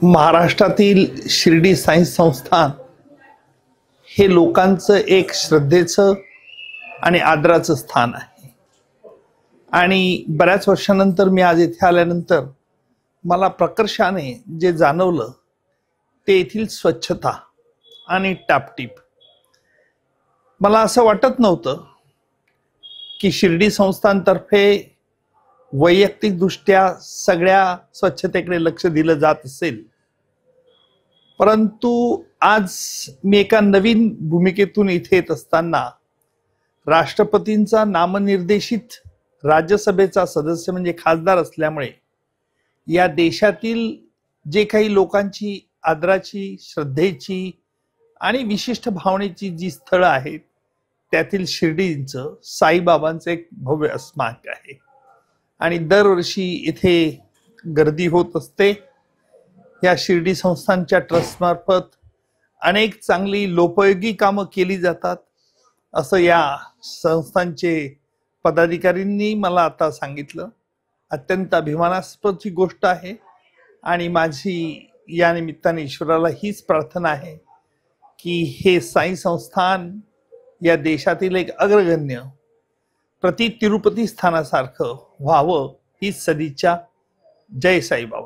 महाराष्ट्रातील शिर्डी साई संस्थान हे लोकांचं एक श्रद्धेचं आणि आदराचं स्थान आहे। आणि बऱ्याच वर्षानंतर मी आज इथे आल्यानंतर मला प्रकर्षाने जे जाणवलं ते येथील स्वच्छता आणि टापटीप। मला असं वाटत नव्हतं की शिर्डी संस्थानतर्फे वैयक्तिक दृष्ट्या सगळ्या स्वच्छतेकडे लक्ष दिलं जात असेल, परंतु आज मी एका नवीन भूमिकेतून इथे येत असताना राष्ट्रपतींचा नामनिर्देशित राज्यसभेचा सदस्य म्हणजे खासदार असल्यामुळे या देशातील जे काही लोकांची आदराची, श्रद्धेची आणि विशिष्ट भावनेची जी स्थळं आहेत त्यातील शिर्डीचं साईबाबांचं एक भव्य स्मारक आहे आणि दरवर्षी इथे गर्दी होत असते। या शिर्डी संस्थानच्या ट्रस्ट मार्फत अनेक चांगली लोकोपयोगी कामं केली जातात असं या संस्थानचे पदाधिकाऱ्यांनी मला आता सांगितलं। अत्यंत अभिमानास्पदची गोष्ट आहे आणि माझी या निमित्ताने ईश्वराला हीच प्रार्थना आहे की हे साई संस्थान या देशातील एक अग्रगण्य प्रति तिरुपती स्थानासारखं व्हावं, ही सदिच्छा। जय साईबाबा।